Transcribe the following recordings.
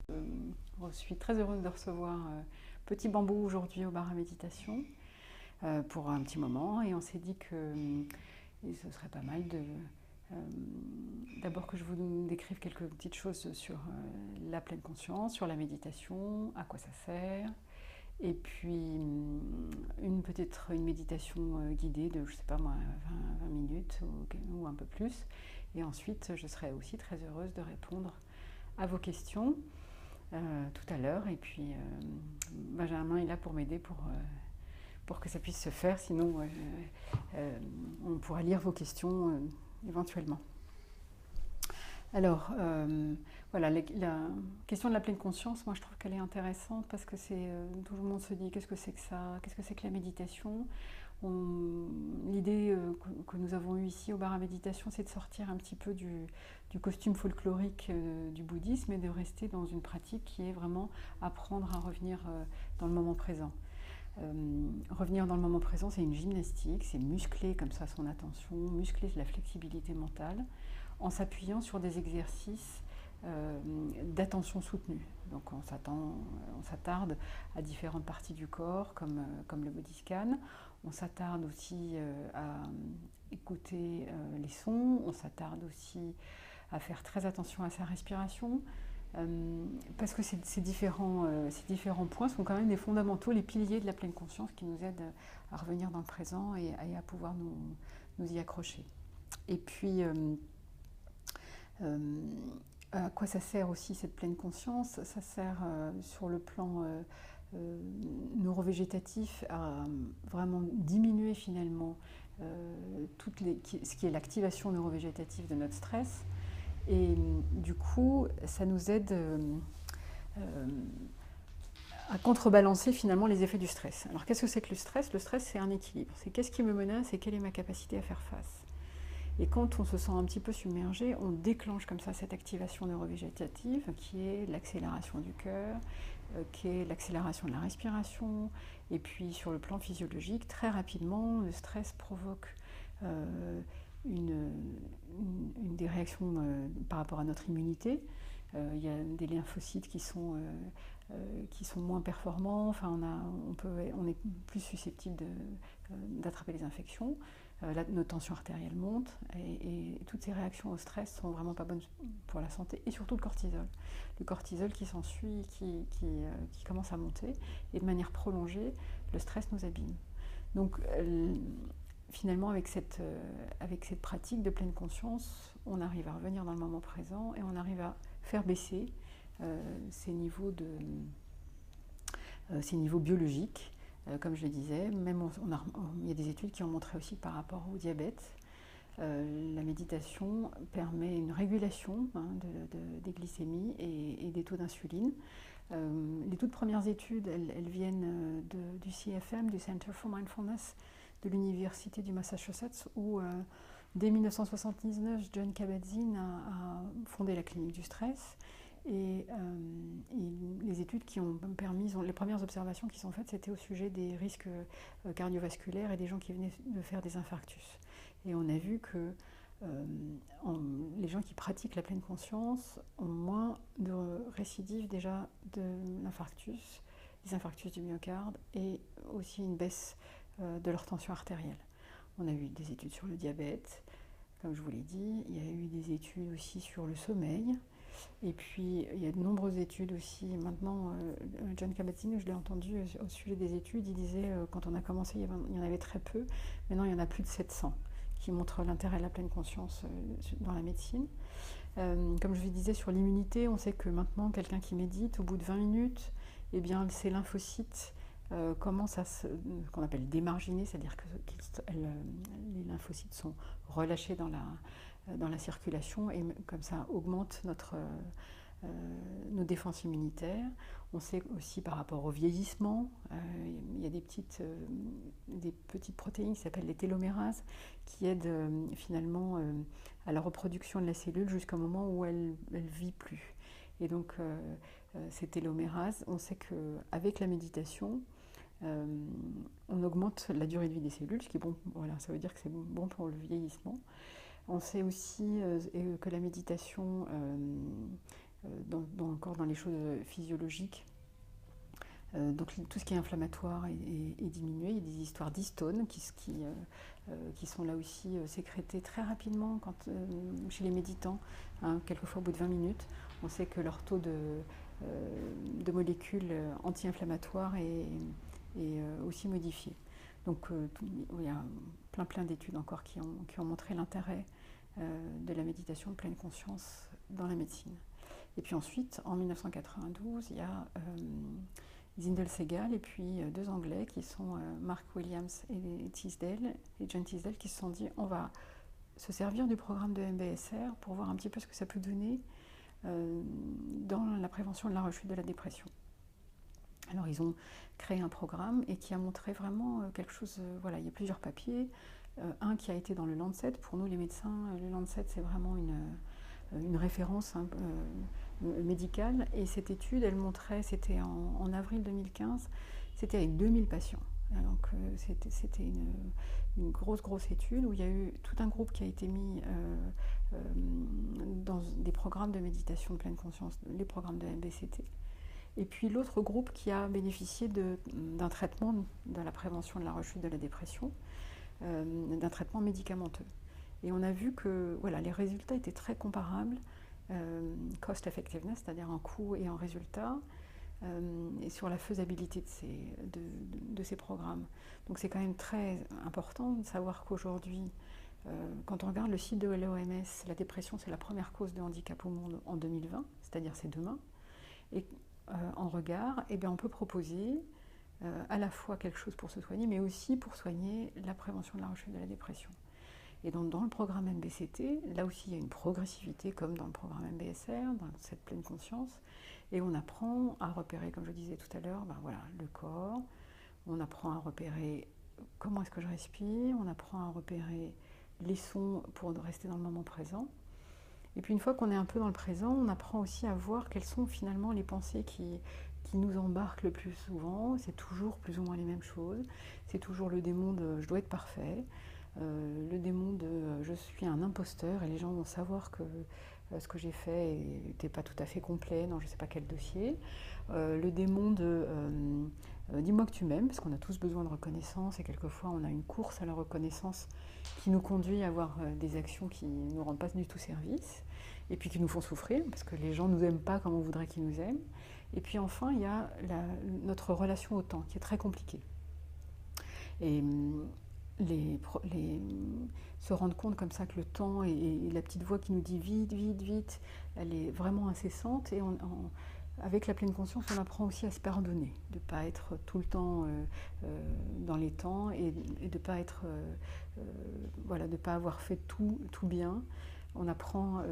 Je suis très heureuse de recevoir Petit Bambou aujourd'hui au bar à méditation pour un petit moment et on s'est dit que ce serait pas mal d'abord que je vous décrive quelques petites choses sur la pleine conscience, sur la méditation, à quoi ça sert, et puis une méditation guidée de, je sais pas moi, 20 minutes ou un peu plus. Et ensuite, je serai aussi très heureuse de répondre à vos questions tout à l'heure. Et puis, Benjamin est là pour m'aider pour que ça puisse se faire. Sinon, on pourra lire vos questions éventuellement. Alors, voilà, la question de la pleine conscience, moi je trouve qu'elle est intéressante parce que tout le monde se dit qu'est-ce que c'est que ça, qu'est-ce que c'est que la méditation. L'idée que nous avons eue ici au bar à méditation, c'est de sortir un petit peu du costume folklorique du bouddhisme et de rester dans une pratique qui est vraiment apprendre à revenir dans le moment présent. Revenir dans le moment présent, c'est une gymnastique, c'est muscler comme ça son attention, muscler la flexibilité mentale, en s'appuyant sur des exercices d'attention soutenue. Donc on s'attarde à différentes parties du corps, comme le body scan. On s'attarde aussi à écouter les sons. On s'attarde aussi à faire très attention à sa respiration. Parce que ces différents points sont quand même des fondamentaux, les piliers de la pleine conscience qui nous aident à revenir dans le présent et à pouvoir nous y accrocher. Et puis, à quoi ça sert aussi cette pleine conscience? Ça sert sur le plan neurovégétatif à vraiment diminuer finalement ce qui est l'activation neurovégétative de notre stress. Et du coup, ça nous aide à contrebalancer finalement les effets du stress. Alors qu'est-ce que c'est que le stress? Le stress, c'est un équilibre. C'est qu'est-ce qui me menace et quelle est ma capacité à faire face. Et quand on se sent un petit peu submergé, on déclenche comme ça cette activation neurovégétative qui est l'accélération du cœur, qui est l'accélération de la respiration. Et puis sur le plan physiologique, très rapidement, le stress provoque des réactions par rapport à notre immunité. Il y a des lymphocytes qui sont moins performants, enfin on est plus susceptible d'attraper les infections. Notre tension artérielle monte et toutes ces réactions au stress sont vraiment pas bonnes pour la santé, et surtout le cortisol. Le cortisol qui s'ensuit, qui commence à monter, et de manière prolongée, le stress nous abîme. Donc finalement, avec cette pratique de pleine conscience, on arrive à revenir dans le moment présent et on arrive à faire baisser ces niveaux biologiques. Comme je le disais, même il y a des études qui ont montré aussi que par rapport au diabète, la méditation permet une régulation des glycémies et des taux d'insuline. Les toutes premières études, elles viennent du CFM, du Center for Mindfulness, de l'université du Massachusetts, où dès 1979, John Kabat-Zinn a fondé la clinique du stress. Et les études qui ont permis, les premières observations qui sont faites, c'était au sujet des risques cardiovasculaires et des gens qui venaient de faire des infarctus. Et on a vu que les gens qui pratiquent la pleine conscience ont moins de récidives déjà de l'infarctus, des infarctus du myocarde, et aussi une baisse de leur tension artérielle. On a eu des études sur le diabète, comme je vous l'ai dit. Il y a eu des études aussi sur le sommeil. Et puis, il y a de nombreuses études aussi. Maintenant, John Kabat-Zinn, je l'ai entendu au sujet des études, il disait quand on a commencé, il y en avait très peu. Maintenant, il y en a plus de 700 qui montrent l'intérêt de la pleine conscience dans la médecine. Comme je vous disais sur l'immunité, on sait que maintenant, quelqu'un qui médite, au bout de 20 minutes, eh bien, ses lymphocytes commencent à qu'on appelle démarginer, c'est-à-dire que les lymphocytes sont relâchés dans la circulation et comme ça augmente nos défenses immunitaires. On sait aussi par rapport au vieillissement, il y a des petites protéines qui s'appellent les télomérases qui aident finalement à la reproduction de la cellule jusqu'au moment où elle vit plus. Et donc ces télomérases, on sait qu'avec la méditation, on augmente la durée de vie des cellules, ce qui est bon, voilà, ça veut dire que c'est bon pour le vieillissement. On sait aussi que la méditation encore dans les choses physiologiques. Donc tout ce qui est inflammatoire est diminué. Il y a des histoires d'histones qui sont là aussi sécrétées très rapidement chez les méditants, hein, quelquefois au bout de 20 minutes. On sait que leur taux de molécules anti-inflammatoires est aussi modifié. Donc il y a plein d'études encore qui ont montré l'intérêt de la méditation de pleine conscience dans la médecine. Et puis ensuite, en 1992, il y a Zindel Segal et puis deux Anglais qui sont Mark Williams et John Teasdale, qui se sont dit on va se servir du programme de MBSR pour voir un petit peu ce que ça peut donner dans la prévention de la rechute de la dépression. Alors ils ont créé un programme et qui a montré vraiment quelque chose, voilà, il y a plusieurs papiers, un qui a été dans le Lancet. Pour nous les médecins, le Lancet c'est vraiment une référence médicale, et cette étude elle montrait, c'était en avril 2015, c'était avec 2000 patients. Donc c'était une grosse étude où il y a eu tout un groupe qui a été mis dans des programmes de méditation de pleine conscience, les programmes de MBCT. Et puis l'autre groupe qui a bénéficié d'un traitement de la prévention de la rechute de la dépression, d'un traitement médicamenteux. Et on a vu que voilà, les résultats étaient très comparables, cost effectiveness, c'est-à-dire en coût et en résultat, et sur la faisabilité de ces programmes. Donc c'est quand même très important de savoir qu'aujourd'hui, quand on regarde le site de l'OMS, la dépression c'est la première cause de handicap au monde en 2020, c'est-à-dire c'est demain. Et en regard, eh bien, on peut proposer à la fois quelque chose pour se soigner, mais aussi pour soigner la prévention de la rechute de la dépression. Et donc dans le programme MBCT, là aussi il y a une progressivité comme dans le programme MBSR, dans cette pleine conscience, et on apprend à repérer, comme je disais tout à l'heure, ben voilà, le corps, on apprend à repérer comment est-ce que je respire, on apprend à repérer les sons pour rester dans le moment présent. Et puis une fois qu'on est un peu dans le présent, on apprend aussi à voir quelles sont finalement les pensées qui nous embarquent le plus souvent. C'est toujours plus ou moins les mêmes choses. C'est toujours le démon de « je dois être parfait », le démon de « je suis un imposteur » et les gens vont savoir que ce que j'ai fait n'était pas tout à fait complet dans je ne sais pas quel dossier. Le démon de dis-moi que tu m'aimes, parce qu'on a tous besoin de reconnaissance et quelquefois on a une course à la reconnaissance qui nous conduit à avoir des actions qui ne nous rendent pas du tout service et puis qui nous font souffrir parce que les gens ne nous aiment pas comme on voudrait qu'ils nous aiment. Et puis enfin, il y a notre relation au temps qui est très compliquée. Et se rendre compte comme ça que le temps et la petite voix qui nous dit vite, vite, vite, elle est vraiment incessante. Et avec la pleine conscience, on apprend aussi à se pardonner, de ne pas être tout le temps dans les temps et de ne pas être, voilà, de pas avoir fait tout bien. On apprend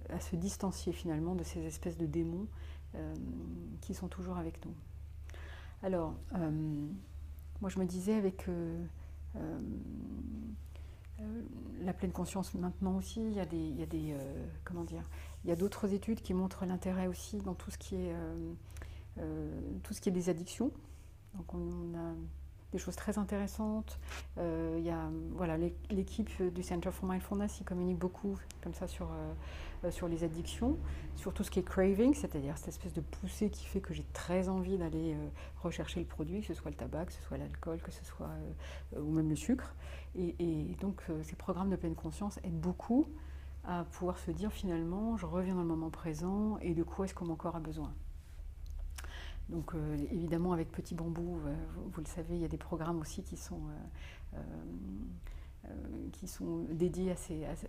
à se distancier finalement de ces espèces de démons qui sont toujours avec nous. Alors, moi je me disais avec la pleine conscience maintenant aussi, il y a d'autres études qui montrent l'intérêt aussi dans tout ce qui est des addictions. Donc on a des choses très intéressantes. Il y a voilà, l'équipe du Center for Mindfulness qui communique beaucoup comme ça sur les addictions, sur tout ce qui est craving, c'est-à-dire cette espèce de poussée qui fait que j'ai très envie d'aller rechercher le produit, que ce soit le tabac, que ce soit l'alcool, que ce soit ou même le sucre. Et donc ces programmes de pleine conscience aident beaucoup à pouvoir se dire finalement je reviens dans le moment présent et de quoi est-ce que mon corps a besoin. Donc évidemment avec Petit Bambou, vous le savez, il y a des programmes aussi qui sont dédiés à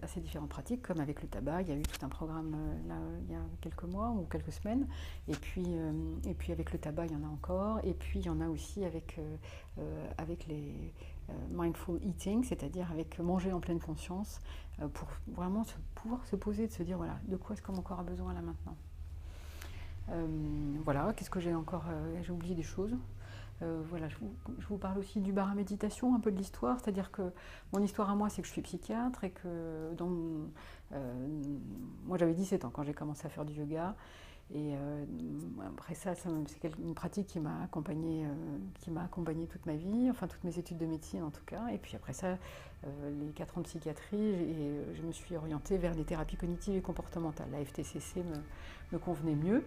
ces différentes pratiques, comme avec le tabac. Il y a eu tout un programme là, il y a quelques mois ou quelques semaines, et puis avec le tabac il y en a encore, et puis il y en a aussi avec les mindful eating, c'est-à-dire avec manger en pleine conscience, pour vraiment pouvoir se poser, de se dire voilà, de quoi est-ce que mon corps a besoin là maintenant. Voilà, qu'est-ce que j'ai encore j'ai oublié des choses. Voilà, je vous parle aussi du bar à méditation, un peu de l'histoire, c'est-à-dire que mon histoire à moi, c'est que je suis psychiatre et que moi j'avais 17 ans quand j'ai commencé à faire du yoga. Et après ça, c'est une pratique qui m'a accompagnée toute ma vie, enfin toutes mes études de médecine en tout cas. Et puis après ça, les 4 ans de psychiatrie, et je me suis orientée vers les thérapies cognitives et comportementales. La FTCC me convenait mieux.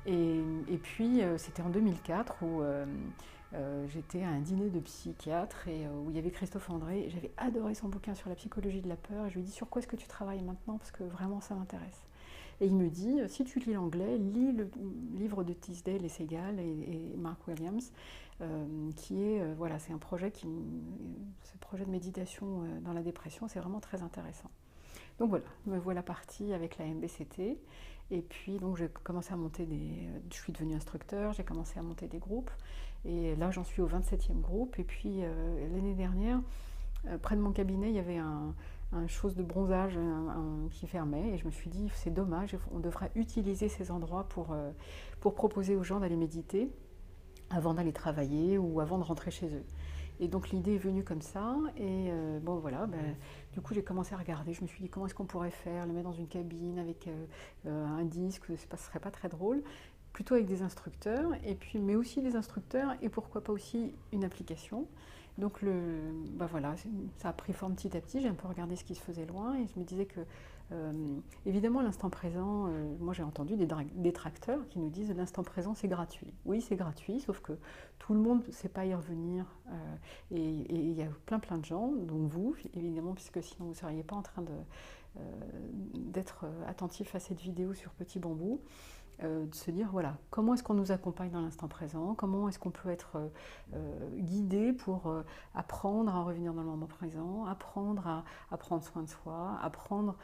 Et puis c'était en 2004 où j'étais à un dîner de psychiatre et où il y avait Christophe André. J'avais adoré son bouquin sur la psychologie de la peur. Et je lui ai dit sur quoi est-ce que tu travailles maintenant parce que vraiment ça m'intéresse. Et il me dit, si tu lis l'anglais, lis le livre de Tisdale et Segal et Mark Williams, qui est, voilà, c'est un projet ce projet de méditation dans la dépression, c'est vraiment très intéressant. Donc voilà, me voilà partie avec la MBCT. Et puis donc j'ai commencé à monter je suis devenue instructeur, j'ai commencé à monter des groupes. Et là j'en suis au 27e groupe. Et puis l'année dernière, près de mon cabinet, il y avait un chose de bronzage qui fermait et je me suis dit c'est dommage, on devrait utiliser ces endroits pour proposer aux gens d'aller méditer avant d'aller travailler ou avant de rentrer chez eux. Et donc l'idée est venue comme ça et bon voilà, du coup j'ai commencé à regarder, je me suis dit comment est-ce qu'on pourrait faire, le mettre dans une cabine avec un disque, ce serait pas très drôle, plutôt avec des instructeurs, et puis, mais aussi des instructeurs et pourquoi pas aussi une application. Donc voilà, ça a pris forme petit à petit, j'ai un peu regardé ce qui se faisait loin et je me disais que, évidemment, l'instant présent, moi j'ai entendu des détracteurs qui nous disent l'instant présent c'est gratuit. Oui, c'est gratuit, sauf que tout le monde ne sait pas y revenir et il y a plein de gens, dont vous, évidemment, puisque sinon vous ne seriez pas en train d'être attentif à cette vidéo sur Petit Bambou. De se dire, voilà, comment est-ce qu'on nous accompagne dans l'instant présent, comment est-ce qu'on peut être guidé pour apprendre à revenir dans le moment présent, apprendre à prendre soin de soi, apprendre,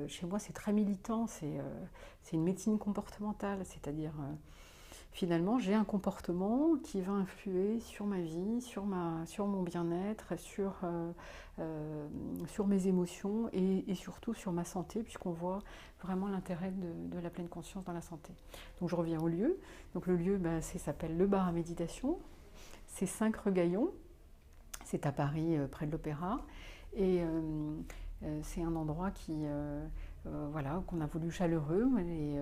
chez moi c'est très militant, c'est une médecine comportementale, c'est-à-dire finalement j'ai un comportement qui va influer sur ma vie, sur mon bien-être, sur mes émotions et surtout sur ma santé, puisqu'on voit vraiment l'intérêt de la pleine conscience dans la santé. Donc je reviens au lieu. Donc le lieu s'appelle le bar à méditation. C'est 5 rue Gaillon. C'est à Paris, près de l'Opéra. Et c'est un endroit voilà, qu'on a voulu chaleureux et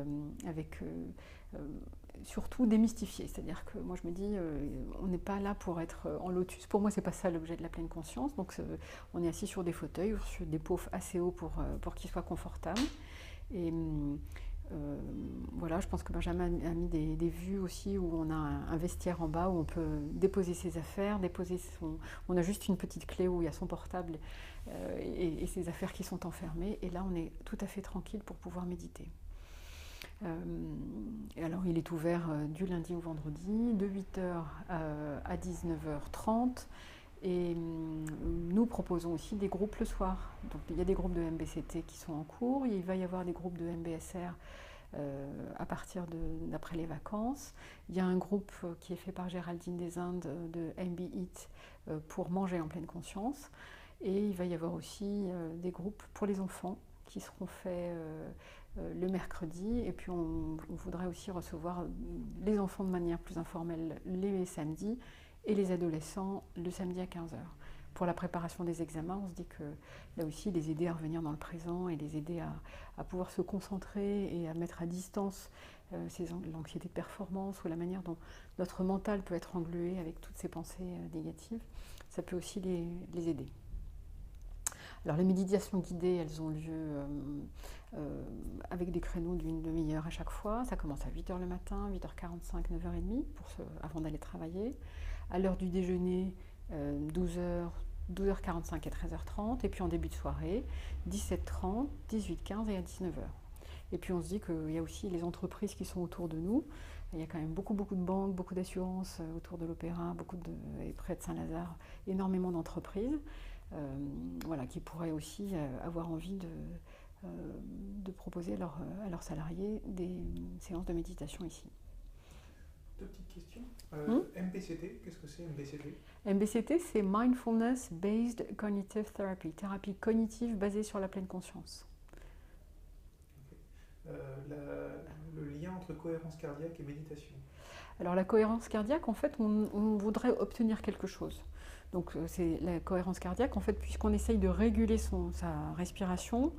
avec surtout démystifié. C'est-à-dire que moi je me dis, on n'est pas là pour être en lotus. Pour moi, c'est pas ça l'objet de la pleine conscience. Donc on est assis sur des fauteuils, sur des poufs assez hauts pour qu'ils soient confortables. Et voilà, je pense que Benjamin a mis des vues aussi où on a un vestiaire en bas où on peut déposer ses affaires, on a juste une petite clé où il y a son portable et ses affaires qui sont enfermées. Et là, on est tout à fait tranquille pour pouvoir méditer. Et alors, il est ouvert du lundi au vendredi, de 8h à 19h30. Et nous proposons aussi des groupes le soir. Donc il y a des groupes de MBCT qui sont en cours, il va y avoir des groupes de MBSR à partir d'après les vacances. Il y a un groupe qui est fait par Géraldine des Indes de MB Eat pour manger en pleine conscience. Et il va y avoir aussi des groupes pour les enfants qui seront faits le mercredi. Et puis on voudrait aussi recevoir les enfants de manière plus informelle les samedis et les adolescents le samedi à 15h. Pour la préparation des examens, on se dit que là aussi, les aider à revenir dans le présent et les aider à pouvoir se concentrer et à mettre à distance l'anxiété de performance ou la manière dont notre mental peut être englué avec toutes ces pensées négatives, ça peut aussi les aider. Alors les méditations guidées, elles ont lieu avec des créneaux d'une demi-heure à chaque fois. Ça commence à 8h le matin, 8h45, 9h30 avant d'aller travailler. À l'heure du déjeuner, 12h45 et 13h30. Et puis en début de soirée, 17h30, 18h15 et à 19h. Et puis on se dit qu'il y a aussi les entreprises qui sont autour de nous. Il y a quand même beaucoup de banques, beaucoup d'assurances autour de l'Opéra, et près de Saint-Lazare, énormément d'entreprises. Voilà, qui pourraient aussi avoir envie de proposer à leurs salariés des séances de méditation ici. Deux petites questions. MBCT, qu'est-ce que c'est MBCT ? MBCT, c'est Mindfulness Based Cognitive Therapy, thérapie cognitive basée sur la pleine conscience. Okay. Le lien entre cohérence cardiaque et méditation. Alors la cohérence cardiaque, en fait, on voudrait obtenir quelque chose. Donc c'est la cohérence cardiaque, en fait, puisqu'on essaye de réguler sa respiration,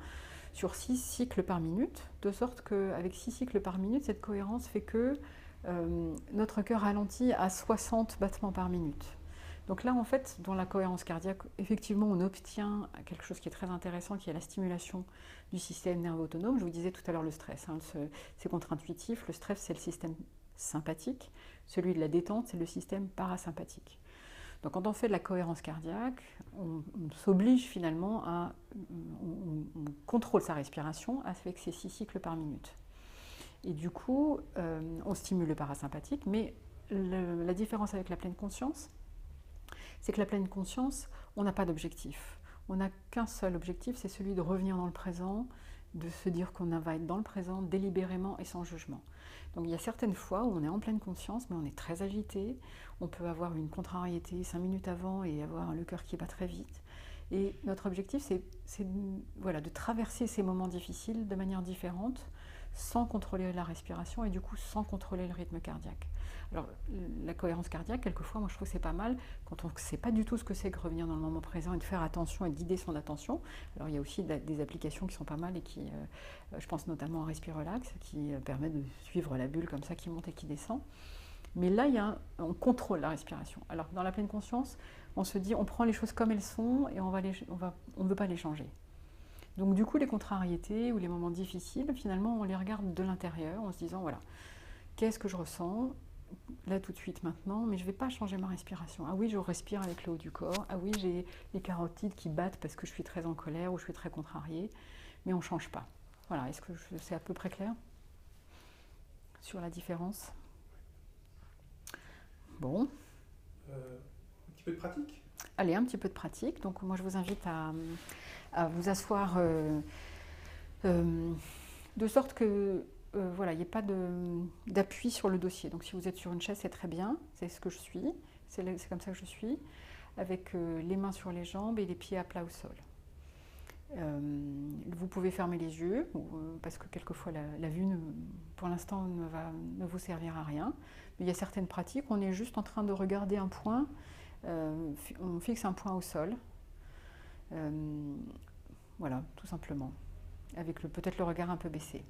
sur 6 cycles par minute, de sorte qu'avec 6 cycles par minute, cette cohérence fait que notre cœur ralentit à 60 battements par minute. Donc là, en fait, dans la cohérence cardiaque, effectivement, on obtient quelque chose qui est très intéressant, qui est la stimulation du système nerveux autonome. Je vous disais tout à l'heure le stress, hein, c'est contre-intuitif. Le stress, c'est le système sympathique. Celui de la détente, c'est le système parasympathique. Donc quand on fait de la cohérence cardiaque, on s'oblige finalement à... On contrôle sa respiration avec ces 6 cycles par minute. Et du coup, on stimule le parasympathique, mais la différence avec la pleine conscience, c'est que la pleine conscience, on n'a pas d'objectif. On n'a qu'un seul objectif, c'est celui de revenir dans le présent, de se dire qu'on va être dans le présent délibérément et sans jugement. Donc il y a certaines fois où on est en pleine conscience, mais on est très agité, on peut avoir une contrariété 5 minutes avant et avoir le cœur qui bat très vite. Et notre objectif, c'est voilà, de traverser ces moments difficiles de manière différente, sans contrôler la respiration et du coup sans contrôler le rythme cardiaque. Alors la cohérence cardiaque, quelquefois, moi je trouve que c'est pas mal quand on ne sait pas du tout ce que c'est que revenir dans le moment présent et de faire attention et de guider son attention. Alors il y a aussi des applications qui sont pas mal et qui, je pense notamment à Respirelax, qui permet de suivre la bulle comme ça qui monte et qui descend. Mais là, on contrôle la respiration. Alors dans la pleine conscience, on se dit, on prend les choses comme elles sont et on ne veut pas les changer. Donc du coup, les contrariétés ou les moments difficiles, finalement, on les regarde de l'intérieur en se disant, voilà, qu'est-ce que je ressens là tout de suite maintenant, mais je ne vais pas changer ma respiration. Ah oui, je respire avec le haut du corps. Ah oui, j'ai les carotides qui battent parce que je suis très en colère ou je suis très contrariée, mais on ne change pas. Voilà, est-ce que c'est à peu près clair sur la différence? Bon. Un petit peu de pratique? Allez, un petit peu de pratique. Donc moi, je vous invite à vous asseoir de sorte que voilà, il n'y ait pas d'appui sur le dossier. Donc si vous êtes sur une chaise, c'est très bien, c'est ce que je suis, c'est comme ça que je suis, avec les mains sur les jambes et les pieds à plat au sol. Vous pouvez fermer les yeux, parce que quelquefois la vue, pour l'instant, ne vous servira à rien. Mais il y a certaines pratiques, on est juste en train de regarder un point, on fixe un point au sol, voilà, tout simplement, avec peut-être le regard un peu baissé.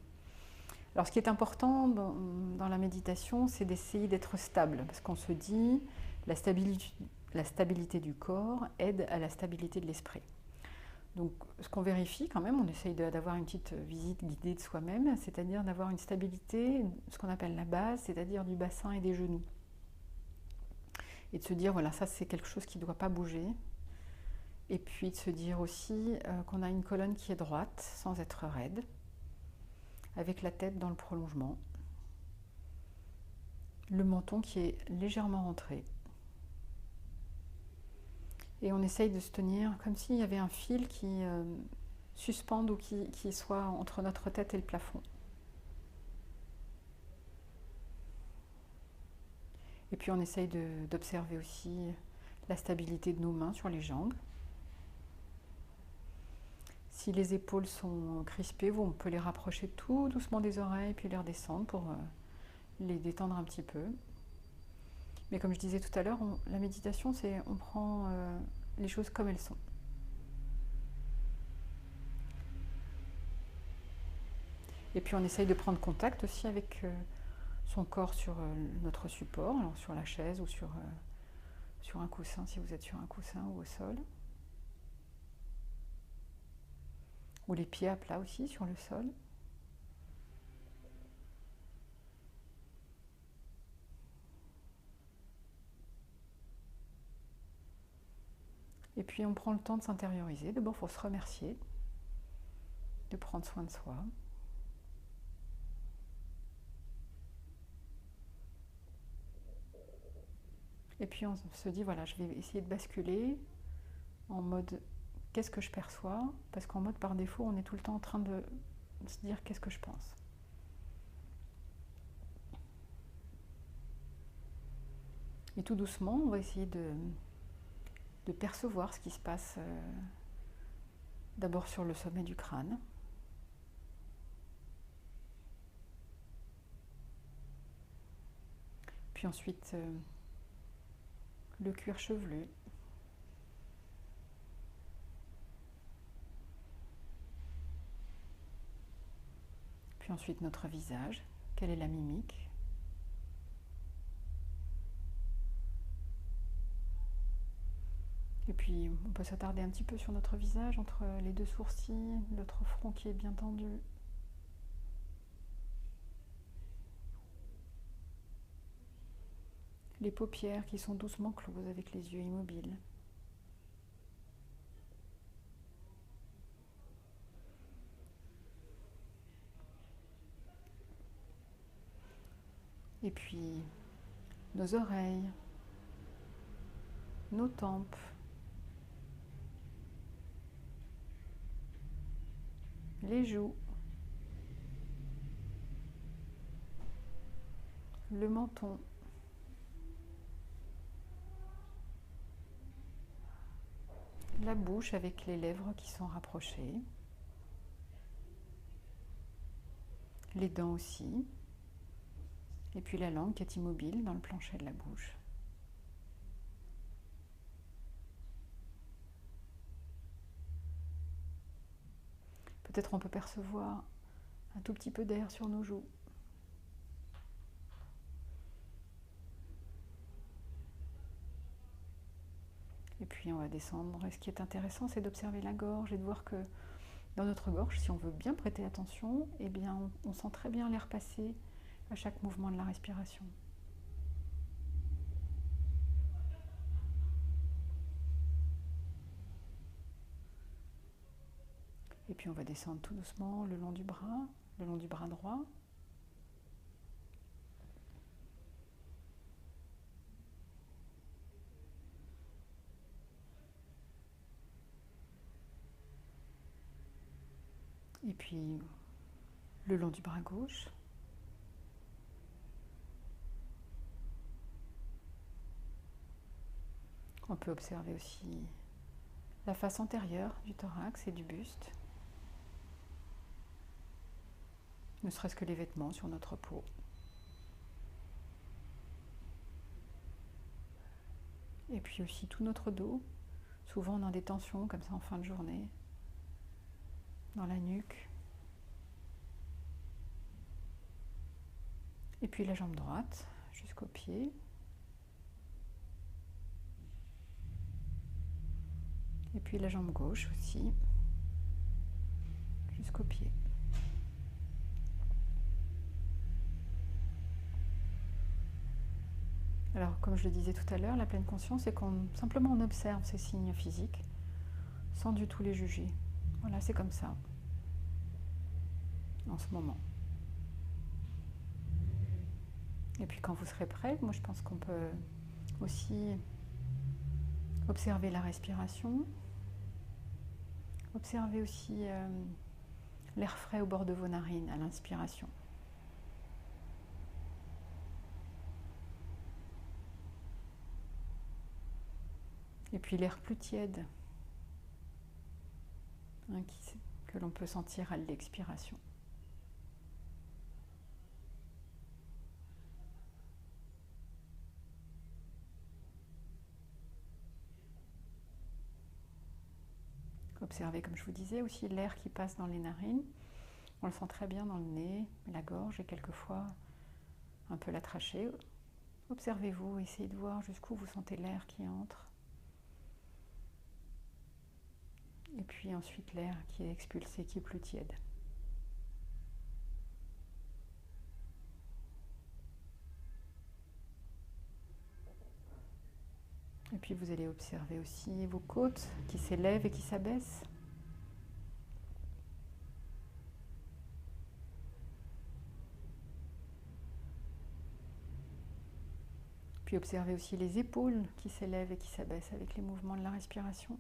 Alors ce qui est important dans la méditation, c'est d'essayer d'être stable, parce qu'on se dit la stabilité du corps aide à la stabilité de l'esprit. Donc ce qu'on vérifie quand même, on essaye d'avoir une petite visite guidée de soi-même, c'est-à-dire d'avoir une stabilité, ce qu'on appelle la base, c'est-à-dire du bassin et des genoux. Et de se dire, voilà, ça c'est quelque chose qui ne doit pas bouger. Et puis de se dire aussi qu'on a une colonne qui est droite, sans être raide, avec la tête dans le prolongement, le menton qui est légèrement rentré. Et on essaye de se tenir comme s'il y avait un fil qui suspende ou qui soit entre notre tête et le plafond. Et puis on essaye d'observer aussi la stabilité de nos mains sur les jambes. Si les épaules sont crispées, on peut les rapprocher tout doucement des oreilles, puis les redescendre pour les détendre un petit peu. Mais comme je disais tout à l'heure, la méditation, c'est on prend les choses comme elles sont. Et puis on essaye de prendre contact aussi avec son corps sur notre support, alors sur la chaise ou sur un coussin, si vous êtes sur un coussin ou au sol. Ou les pieds à plat aussi sur le sol. Et puis on prend le temps de s'intérioriser. D'abord, il faut se remercier de prendre soin de soi. Et puis on se dit, voilà, je vais essayer de basculer en mode qu'est-ce que je perçois, parce qu'en mode par défaut, on est tout le temps en train de se dire qu'est-ce que je pense. Et tout doucement, on va essayer de percevoir ce qui se passe d'abord sur le sommet du crâne. Puis ensuite, le cuir chevelu. Puis ensuite notre visage, quelle est la mimique? Et puis on peut s'attarder un petit peu sur notre visage, entre les deux sourcils, notre front qui est bien tendu. Les paupières qui sont doucement closes avec les yeux immobiles. Et puis nos oreilles, nos tempes, les joues, le menton, la bouche avec les lèvres qui sont rapprochées, les dents aussi, et puis la langue qui est immobile dans le plancher de la bouche. Peut-être on peut percevoir un tout petit peu d'air sur nos joues. Et puis on va descendre. Et ce qui est intéressant, c'est d'observer la gorge et de voir que dans notre gorge, si on veut bien prêter attention, eh bien on sent très bien l'air passer à chaque mouvement de la respiration. Et puis on va descendre tout doucement le long du bras droit. Et puis le long du bras gauche. On peut observer aussi la face antérieure du thorax et du buste. Ne serait-ce que les vêtements sur notre peau. Et puis aussi tout notre dos. Souvent on a des tensions comme ça en fin de journée. Dans la nuque. Et puis la jambe droite jusqu'au pied. Et puis la jambe gauche aussi jusqu'au pied. Alors, comme je le disais tout à l'heure, la pleine conscience, c'est qu'on simplement on observe ces signes physiques sans du tout les juger. Voilà, c'est comme ça, en ce moment. Et puis quand vous serez prêt, moi je pense qu'on peut aussi observer la respiration, observer aussi l'air frais au bord de vos narines à l'inspiration. Et puis l'air plus tiède que l'on peut sentir à l'expiration. Observez, comme je vous disais, aussi l'air qui passe dans les narines. On le sent très bien dans le nez, la gorge et quelquefois un peu la trachée. Observez-vous, essayez de voir jusqu'où vous sentez l'air qui entre. Et puis ensuite l'air qui est expulsé, qui est plus tiède. Et puis vous allez observer aussi vos côtes qui s'élèvent et qui s'abaissent. Puis observez aussi les épaules qui s'élèvent et qui s'abaissent avec les mouvements de la respiration.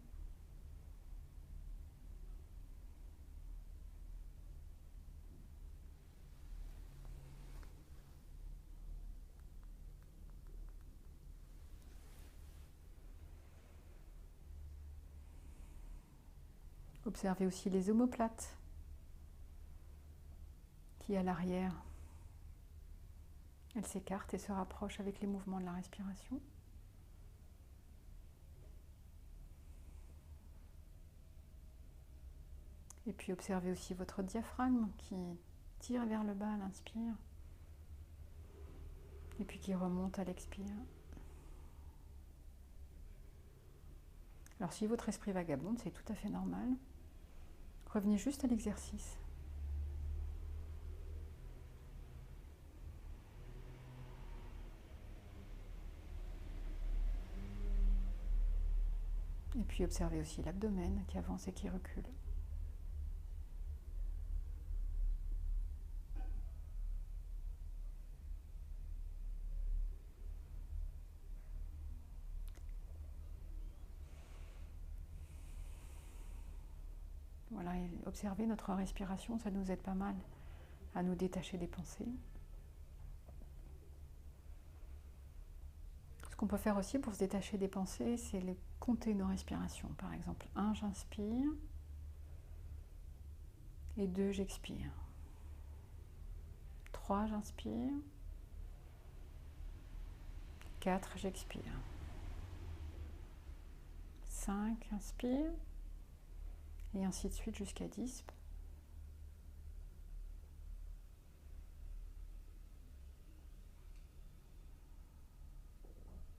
Observez aussi les omoplates qui, à l'arrière, elles s'écartent et se rapprochent avec les mouvements de la respiration. Et puis observez aussi votre diaphragme qui tire vers le bas à l'inspire. Et puis qui remonte à l'expire. Alors si votre esprit vagabonde, c'est tout à fait normal. Revenez juste à l'exercice. Et puis observez aussi l'abdomen qui avance et qui recule. Voilà, et observez notre respiration, ça nous aide pas mal à nous détacher des pensées. Ce qu'on peut faire aussi pour se détacher des pensées, c'est les compter nos respirations. Par exemple, 1, j'inspire, et 2, j'expire. 3, j'inspire, 4, j'expire. 5, inspire, et ainsi de suite jusqu'à 10.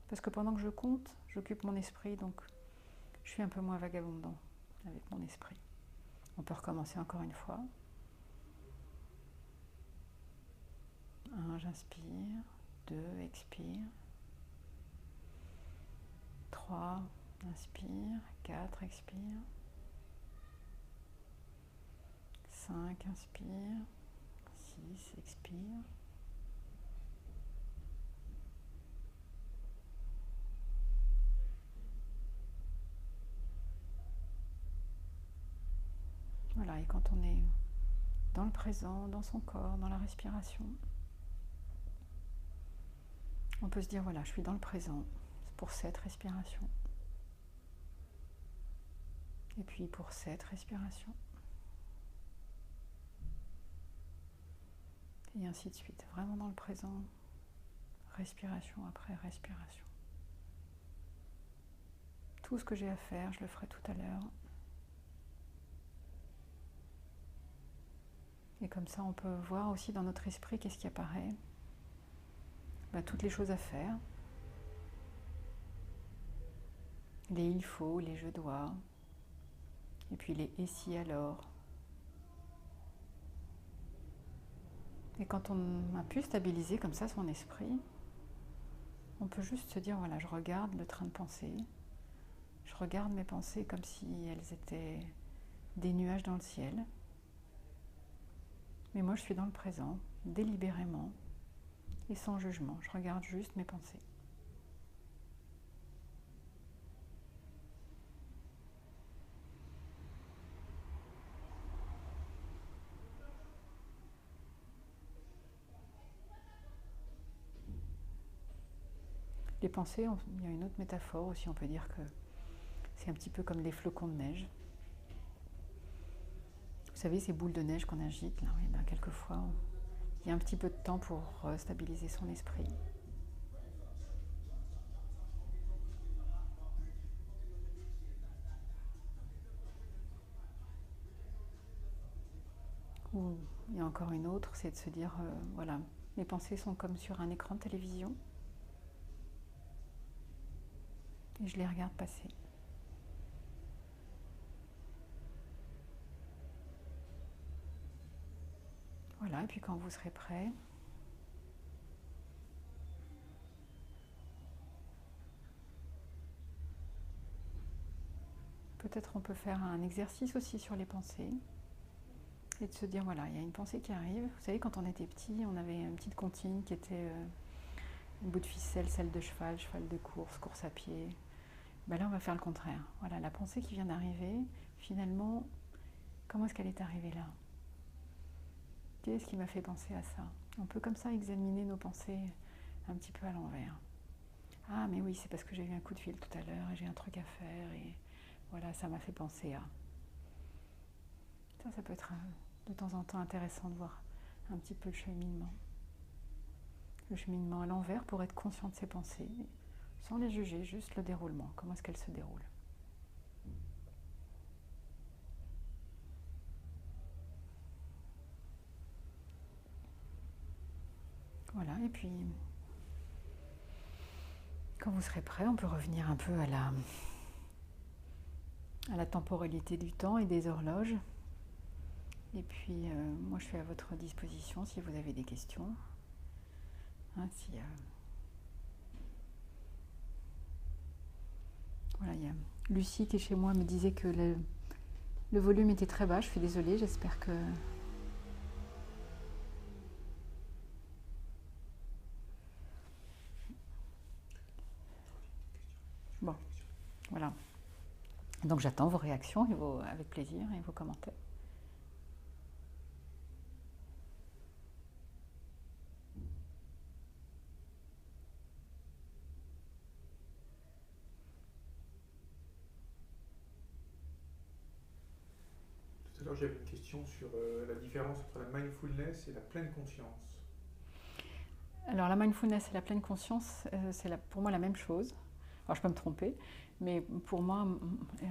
Parce que pendant que je compte, j'occupe mon esprit, donc je suis un peu moins vagabondant avec mon esprit. On peut recommencer encore une fois. 1, j'inspire. 2, expire. 3, inspire. 4, expire. 5, inspire. 6, expire. Voilà, et quand on est dans le présent, dans son corps, dans la respiration, on peut se dire, voilà, je suis dans le présent pour cette respiration. Et puis pour cette respiration. Et ainsi de suite, vraiment dans le présent, respiration après respiration. Tout ce que j'ai à faire, je le ferai tout à l'heure. Et comme ça, on peut voir aussi dans notre esprit qu'est-ce qui apparaît. Toutes les choses à faire. Les il faut, les je dois. Et puis les et si alors. Et quand on a pu stabiliser comme ça son esprit, on peut juste se dire, voilà, je regarde le train de pensée. Je regarde mes pensées comme si elles étaient des nuages dans le ciel. Mais moi, je suis dans le présent, délibérément et sans jugement. Je regarde juste mes pensées. Les pensées, il y a une autre métaphore aussi, on peut dire que c'est un petit peu comme les flocons de neige. Vous savez, ces boules de neige qu'on agite, là, et quelquefois, il y a un petit peu de temps pour stabiliser son esprit. Ou il y a encore une autre, c'est de se dire, voilà, mes pensées sont comme sur un écran de télévision et je les regarde passer. Voilà, et puis quand vous serez prêt, peut-être on peut faire un exercice aussi sur les pensées et de se dire, voilà, il y a une pensée qui arrive. Vous savez, quand on était petit, on avait une petite comptine qui était un bout de ficelle, selle de cheval, cheval de course, course à pied. Là, on va faire le contraire. Voilà, la pensée qui vient d'arriver, finalement, comment est-ce qu'elle est arrivée là? Qu'est-ce qui m'a fait penser à ça? On peut comme ça examiner nos pensées un petit peu à l'envers. Ah, mais oui, c'est parce que j'ai eu un coup de fil tout à l'heure et j'ai un truc à faire et voilà, ça m'a fait penser à... Ça peut être de temps en temps intéressant de voir un petit peu le cheminement. Le cheminement à l'envers pour être conscient de ses pensées, sans les juger, juste le déroulement. Comment est-ce qu'elles se déroulent? Voilà, et puis quand vous serez prêt, on peut revenir un peu à la temporalité du temps et des horloges. Et puis moi je suis à votre disposition si vous avez des questions. Hein, voilà, il y a Lucie qui est chez moi me disait que le volume était très bas. Je suis désolée, j'espère que... Bon, voilà. Donc j'attends vos réactions et avec plaisir et vos commentaires. Tout à l'heure, j'avais une question sur la différence entre la mindfulness et la pleine conscience. Alors la mindfulness et la pleine conscience, c'est pour moi la même chose. Alors je peux me tromper, mais pour moi,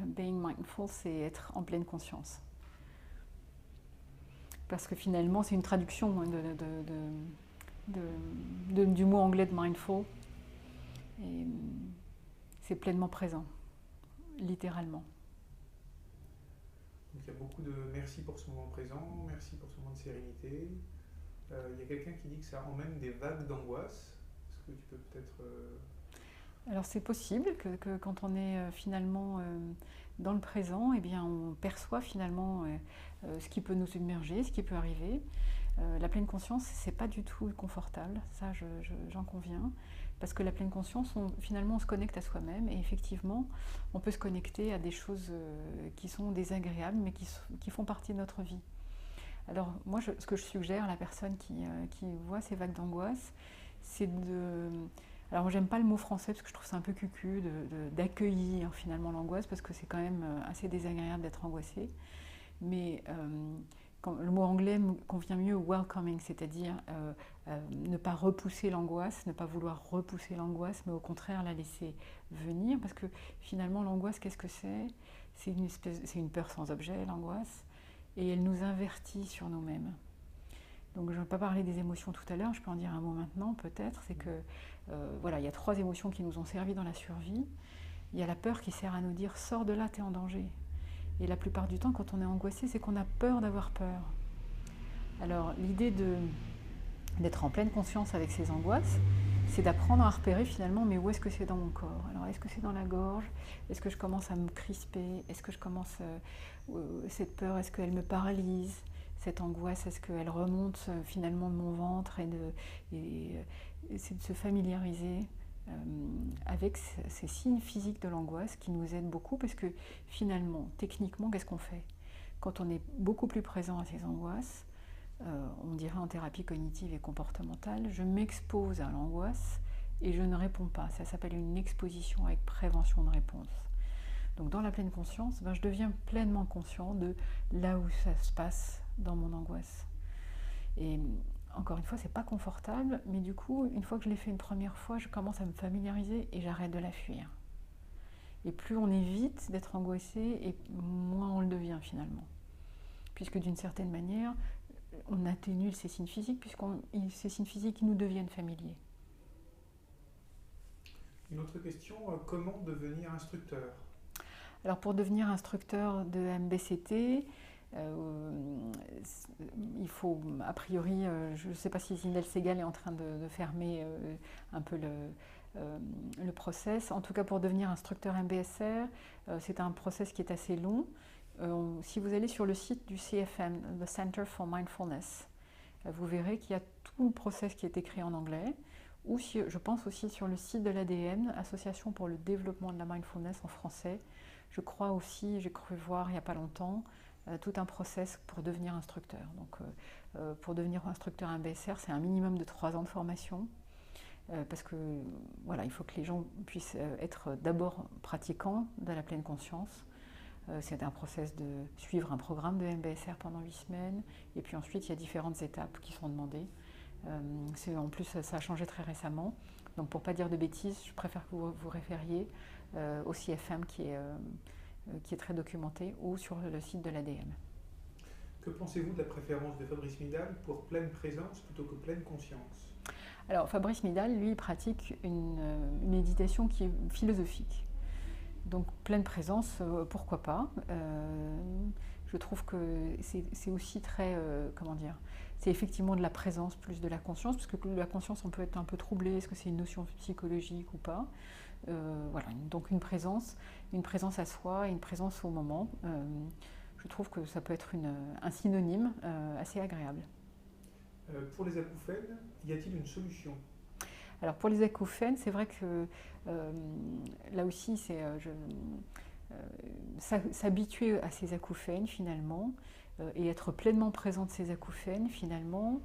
being mindful, c'est être en pleine conscience. Parce que finalement, c'est une traduction du mot anglais de mindful. Et c'est pleinement présent, littéralement. Donc il y a beaucoup de merci pour ce moment présent, merci pour ce moment de sérénité. Il y a quelqu'un qui dit que ça emmène des vagues d'angoisse. Est-ce que tu peux peut-être... Alors c'est possible que quand on est finalement dans le présent, eh bien, on perçoit finalement ce qui peut nous submerger, ce qui peut arriver. La pleine conscience, c'est pas du tout confortable, ça j'en conviens, parce que la pleine conscience, finalement on se connecte à soi-même et effectivement on peut se connecter à des choses qui sont désagréables mais qui font partie de notre vie. Alors moi ce que je suggère à la personne qui voit ces vagues d'angoisse, c'est de... Alors j'aime pas le mot français parce que je trouve ça un peu cucu d'accueillir finalement l'angoisse parce que c'est quand même assez désagréable d'être angoissé. Mais le mot anglais me convient mieux, welcoming, c'est-à-dire ne pas repousser l'angoisse, ne pas vouloir repousser l'angoisse, mais au contraire la laisser venir parce que finalement l'angoisse, qu'est-ce que c'est ? C'est une peur sans objet, l'angoisse, et elle nous invertit sur nous-mêmes. Donc je ne vais pas parler des émotions tout à l'heure, je peux en dire un mot maintenant peut-être, c'est que voilà, il y a 3 émotions qui nous ont servi dans la survie. Il y a la peur qui sert à nous dire « sors de là, t'es en danger ». Et la plupart du temps, quand on est angoissé, c'est qu'on a peur d'avoir peur. Alors l'idée d'être en pleine conscience avec ces angoisses, c'est d'apprendre à repérer finalement, mais où est-ce que c'est dans mon corps ? Alors est-ce que c'est dans la gorge ? Est-ce que je commence à me crisper ? Est-ce que je commence... cette peur, est-ce qu'elle me paralyse ? Cette angoisse, est-ce qu'elle remonte finalement de mon ventre ? Et c'est de se familiariser avec ces signes physiques de l'angoisse qui nous aident beaucoup parce que finalement, techniquement, qu'est-ce qu'on fait ? Quand on est beaucoup plus présent à ces angoisses, on dirait en thérapie cognitive et comportementale, je m'expose à l'angoisse et je ne réponds pas. Ça s'appelle une exposition avec prévention de réponse. Donc dans la pleine conscience, je deviens pleinement conscient de là où ça se passe dans mon angoisse. Et encore une fois, c'est pas confortable, mais du coup, une fois que je l'ai fait une première fois, je commence à me familiariser et j'arrête de la fuir. Et plus on évite d'être angoissé, et moins on le devient finalement. Puisque d'une certaine manière, on atténue ces signes physiques, ces signes physiques nous deviennent familiers. Une autre question, comment devenir instructeur ? Alors pour devenir instructeur de MBCT, il faut, a priori, je ne sais pas si Zindel Segal est en train de fermer un peu le process. En tout cas, pour devenir instructeur MBSR, c'est un process qui est assez long. Si vous allez sur le site du CFM, the Center for Mindfulness, vous verrez qu'il y a tout le process qui est écrit en anglais. Ou je pense aussi sur le site de l'ADM, Association pour le développement de la mindfulness en français. Je crois aussi, j'ai cru voir il n'y a pas longtemps, tout un process pour devenir instructeur. Donc pour devenir instructeur MBSR, c'est un minimum de 3 ans de formation. Parce que voilà, il faut que les gens puissent être d'abord pratiquants de la pleine conscience. C'est un process de suivre un programme de MBSR pendant 8 semaines. Et puis ensuite, il y a différentes étapes qui sont demandées. En plus, ça a changé très récemment. Donc pour ne pas dire de bêtises, je préfère que vous vous référiez au CFM qui est très documenté ou sur le site de l'ADM. Que pensez-vous de la préférence de Fabrice Midal pour pleine présence plutôt que pleine conscience ? Alors Fabrice Midal, lui, pratique une méditation qui est philosophique. Donc pleine présence, pourquoi pas. Je trouve que c'est aussi très, comment dire, c'est effectivement de la présence plus de la conscience, parce que la conscience, on peut être un peu troublé, est-ce que c'est une notion psychologique ou pas. Voilà, donc une présence à soi, une présence au moment. Je trouve que ça peut être un synonyme assez agréable. Pour les acouphènes, y a-t-il une solution? Alors pour les acouphènes, c'est vrai que là aussi, c'est s'habituer à ces acouphènes finalement et être pleinement présent de ces acouphènes finalement,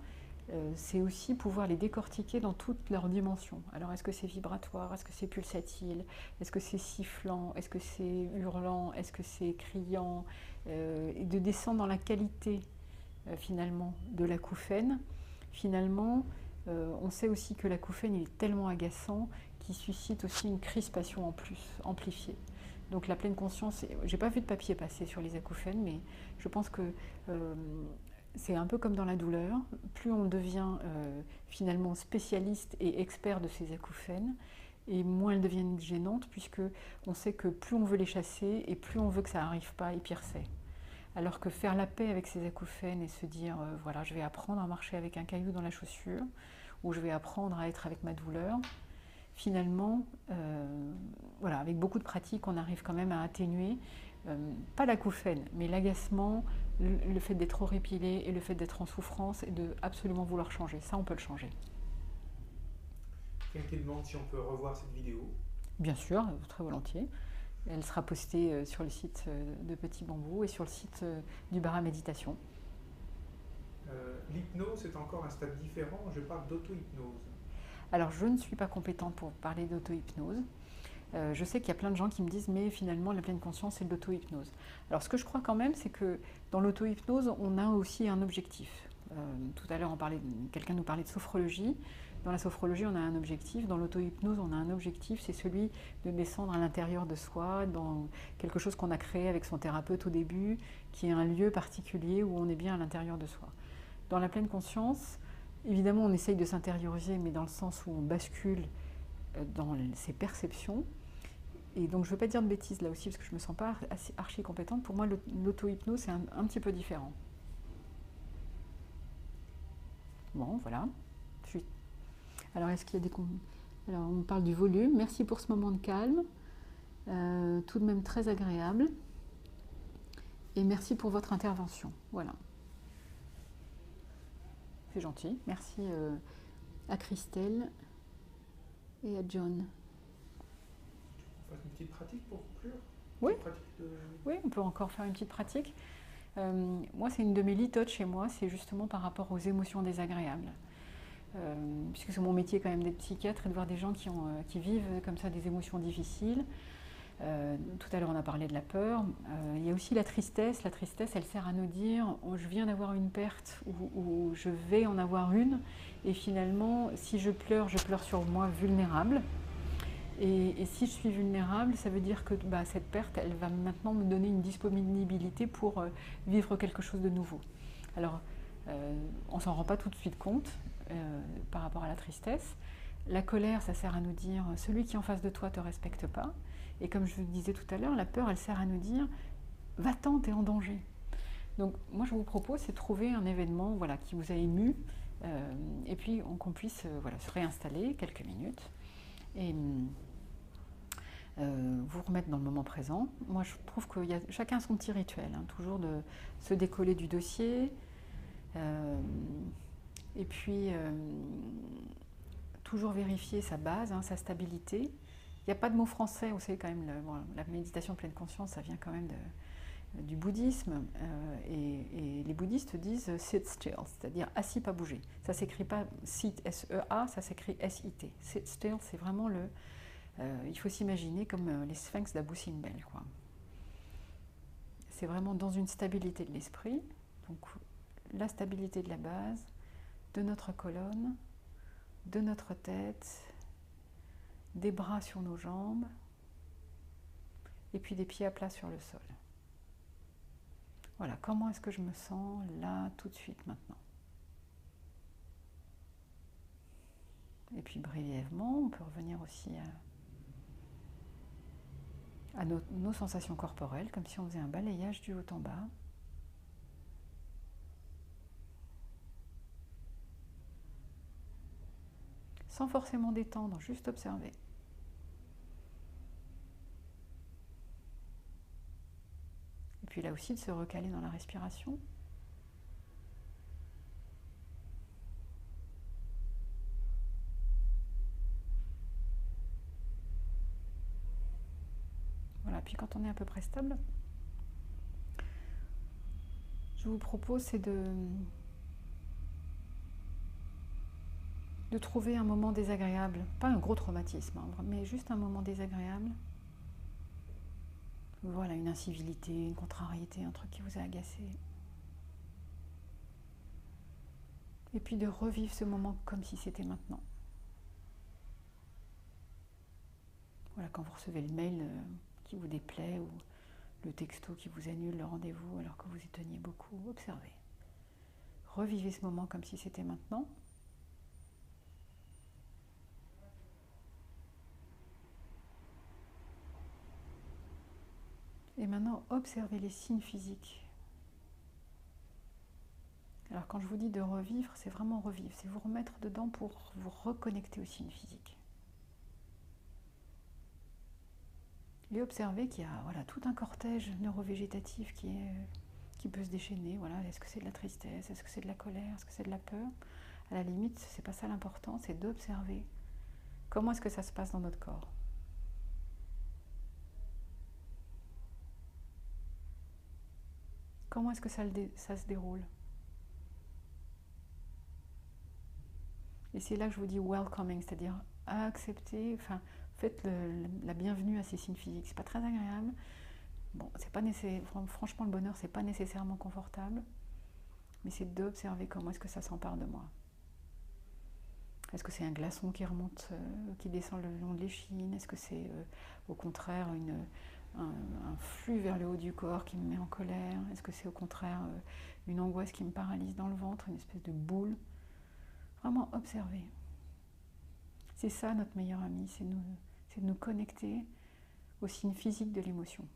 c'est aussi pouvoir les décortiquer dans toutes leurs dimensions. Alors est-ce que c'est vibratoire, est-ce que c'est pulsatile, est-ce que c'est sifflant, est-ce que c'est hurlant, est-ce que c'est criant, et de descendre dans la qualité finalement de l'acouphène. Finalement, on sait aussi que l'acouphène il est tellement agaçant qu'il suscite aussi une crispation en plus, amplifiée. Donc la pleine conscience, j'ai pas vu de papier passer sur les acouphènes, mais je pense que c'est un peu comme dans la douleur. Plus on devient finalement spécialiste et expert de ces acouphènes, et moins elles deviennent gênantes, puisque on sait que plus on veut les chasser, et plus on veut que ça n'arrive pas, et pire c'est. Alors que faire la paix avec ces acouphènes et se dire, voilà, je vais apprendre à marcher avec un caillou dans la chaussure, ou je vais apprendre à être avec ma douleur, finalement, voilà, avec beaucoup de pratique, on arrive quand même à atténuer, pas l'acouphène, mais l'agacement, le fait d'être horripilé et le fait d'être en souffrance et de absolument vouloir changer. Ça, on peut le changer. Quelqu'un qui demande si on peut revoir cette vidéo. Bien sûr, très volontiers. Elle sera postée sur le site de Petit Bambou et sur le site du Bara Méditation. L'hypnose est encore un stade différent. Je parle d'auto-hypnose. Alors, je ne suis pas compétente pour parler d'auto-hypnose. Je sais qu'il y a plein de gens qui me disent mais finalement la pleine conscience c'est de l'auto-hypnose. Alors ce que je crois quand même c'est que dans l'auto-hypnose on a aussi un objectif. Tout à l'heure quelqu'un nous parlait de sophrologie. Dans la sophrologie on a un objectif, dans l'auto-hypnose on a un objectif, c'est celui de descendre à l'intérieur de soi, dans quelque chose qu'on a créé avec son thérapeute au début, qui est un lieu particulier où on est bien à l'intérieur de soi. Dans la pleine conscience, évidemment on essaye de s'intérioriser mais dans le sens où on bascule dans ses perceptions. Et donc je ne veux pas dire de bêtises là aussi parce que je ne me sens pas archi compétente. Pour moi l'auto-hypnose c'est un petit peu différent. Bon voilà. Alors est-ce qu'il y a des... Alors on parle du volume. Merci pour ce moment de calme. Tout de même très agréable. Et merci pour votre intervention. Voilà. C'est gentil. Merci à Christelle et à John. On fasse une petite pratique pour conclure. Oui. Oui, on peut encore faire une petite pratique. Moi, c'est une de mes litotes chez moi, c'est justement par rapport aux émotions désagréables. Puisque c'est mon métier quand même d'être psychiatre et de voir des gens qui vivent comme ça des émotions difficiles. Tout à l'heure, on a parlé de la peur. Il y a aussi la tristesse. La tristesse, elle sert à nous dire je viens d'avoir une perte ou je vais en avoir une. Et finalement, si je pleure sur moi vulnérable. Et si je suis vulnérable, ça veut dire que cette perte, elle va maintenant me donner une disponibilité pour vivre quelque chose de nouveau. Alors, on ne s'en rend pas tout de suite compte par rapport à la tristesse. La colère, ça sert à nous dire celui qui est en face de toi ne te respecte pas. Et comme je vous disais tout à l'heure, la peur, elle sert à nous dire va-t'en, t'es en danger. Donc moi, je vous propose, c'est de trouver un événement qui vous a ému et puis qu'on puisse se réinstaller quelques minutes et vous remettre dans le moment présent. Moi, je trouve que chacun a son petit rituel, toujours de se décoller du dossier et puis toujours vérifier sa base, sa stabilité. Il n'y a pas de mot français, vous savez quand même, la méditation de pleine conscience, ça vient quand même du bouddhisme, et les bouddhistes disent sit still, c'est-à-dire assis, pas bouger. Ça s'écrit pas sit, S-E-A, ça s'écrit S-I-T. Sit still, c'est vraiment il faut s'imaginer comme les sphinx d'Abou Simbel, quoi. C'est vraiment dans une stabilité de l'esprit, donc la stabilité de la base, de notre colonne, de notre tête, des bras sur nos jambes, et puis des pieds à plat sur le sol. Voilà, comment est-ce que je me sens là, tout de suite, maintenant ? Et puis brièvement, on peut revenir aussi à nos sensations corporelles, comme si on faisait un balayage du haut en bas. Sans forcément détendre, juste observer. Et puis là aussi, de se recaler dans la respiration. Voilà, puis quand on est à peu près stable, je vous propose, c'est de trouver un moment désagréable, pas un gros traumatisme, hein, mais juste un moment désagréable. Voilà, une incivilité, une contrariété, un truc qui vous a agacé. Et puis de revivre ce moment comme si c'était maintenant. Voilà, quand vous recevez le mail qui vous déplaît ou le texto qui vous annule le rendez-vous alors que vous y teniez beaucoup, observez. Revivez ce moment comme si c'était maintenant. Et maintenant, observez les signes physiques. Alors quand je vous dis de revivre, c'est vraiment revivre, c'est vous remettre dedans pour vous reconnecter aux signes physiques. Et observez qu'il y a voilà, tout un cortège neurovégétatif qui peut se déchaîner. Voilà. Est-ce que c'est de la tristesse? Est-ce que c'est de la colère? Est-ce que c'est de la peur? À la limite, c'est pas ça l'important, c'est d'observer comment est-ce que ça se passe dans notre corps. Comment est-ce que ça se déroule? Et c'est là que je vous dis welcoming, c'est-à-dire accepter, enfin, faites la bienvenue à ces signes physiques. C'est pas très agréable. Bon, c'est pas franchement, le bonheur, c'est pas nécessairement confortable, mais c'est d'observer comment est-ce que ça s'empare de moi. Est-ce que c'est un glaçon qui remonte, qui descend le long de l'échine? Est-ce que c'est au contraire un flux vers le haut du corps qui me met en colère? Est-ce que c'est au contraire une angoisse qui me paralyse dans le ventre, une espèce de boule? Vraiment observer. C'est ça notre meilleur ami, c'est de nous connecter aux signes physiques de l'émotion.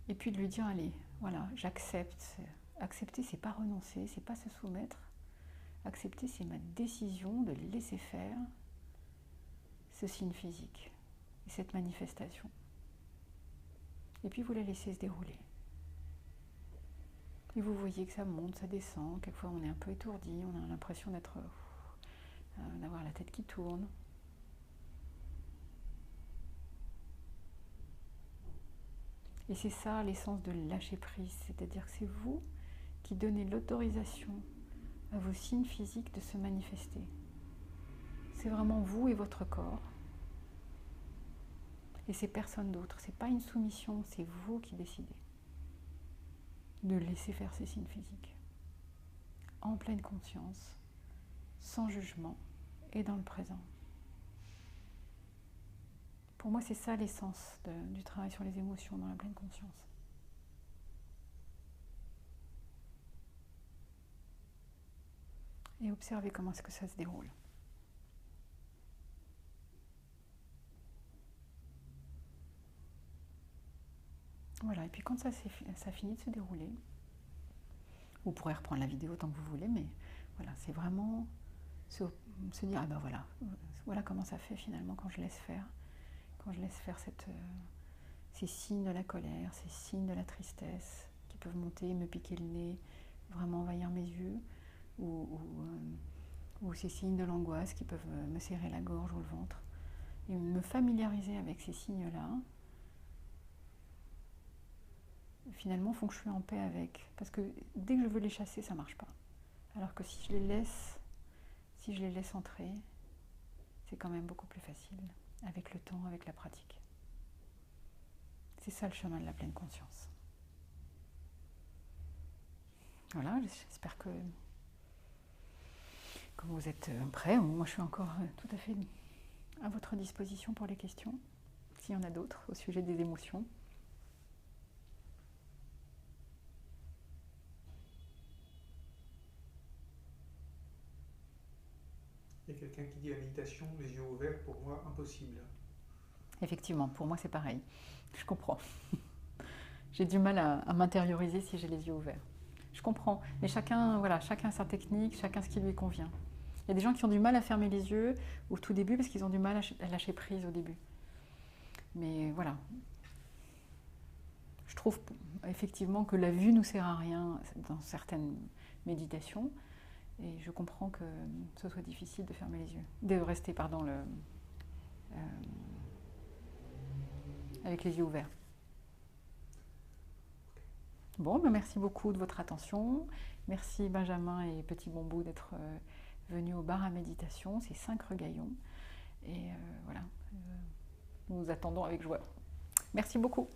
Et puis de lui dire, allez, voilà, j'accepte. Accepter, c'est pas renoncer, c'est pas se soumettre. Accepter, c'est ma décision de laisser faire ce signe physique et cette manifestation. Et puis vous la laissez se dérouler. Et vous voyez que ça monte, ça descend. Quelquefois on est un peu étourdi, on a l'impression d'avoir la tête qui tourne. Et c'est ça l'essence de lâcher prise, c'est-à-dire que c'est vous qui donnez l'autorisation à vos signes physiques de se manifester. C'est vraiment vous et votre corps. Et c'est personne d'autre. C'est pas une soumission, c'est vous qui décidez de laisser faire ces signes physiques. En pleine conscience, sans jugement et dans le présent. Pour moi, c'est ça l'essence du travail sur les émotions dans la pleine conscience. Et observez comment est-ce que ça se déroule. Voilà, et puis quand ça finit de se dérouler, vous pourrez reprendre la vidéo tant que vous voulez, mais voilà, c'est vraiment se dire, ah ben voilà comment ça fait finalement quand je laisse faire ces signes de la colère, ces signes de la tristesse qui peuvent monter, me piquer le nez, vraiment envahir mes yeux, ou ces signes de l'angoisse qui peuvent me serrer la gorge ou le ventre. Et me familiariser avec ces signes-là, finalement, font que je suis en paix avec. Parce que dès que je veux les chasser, ça ne marche pas. Alors que si je les laisse entrer, c'est quand même beaucoup plus facile, avec le temps, avec la pratique. C'est ça le chemin de la pleine conscience. Voilà, j'espère que vous êtes prêts. Moi, je suis encore tout à fait à votre disposition pour les questions, s'il y en a d'autres au sujet des émotions. quelqu'un qui dit la méditation, les yeux ouverts, pour moi, impossible. Effectivement, pour moi c'est pareil. Je comprends. J'ai du mal à m'intérioriser si j'ai les yeux ouverts. Je comprends, mais chacun, voilà, chacun sa technique, chacun ce qui lui convient. Il y a des gens qui ont du mal à fermer les yeux au tout début parce qu'ils ont du mal à lâcher prise au début. Mais voilà. Je trouve effectivement que la vue nous sert à rien dans certaines méditations. Et je comprends que ce soit difficile de fermer les yeux, de rester, pardon, avec les yeux ouverts. Bon, ben merci beaucoup de votre attention. Merci Benjamin et Petit Bambou d'être venus au bar à méditation. C'est 5 rue Gaillon. Et voilà, nous vous attendons avec joie. Merci beaucoup.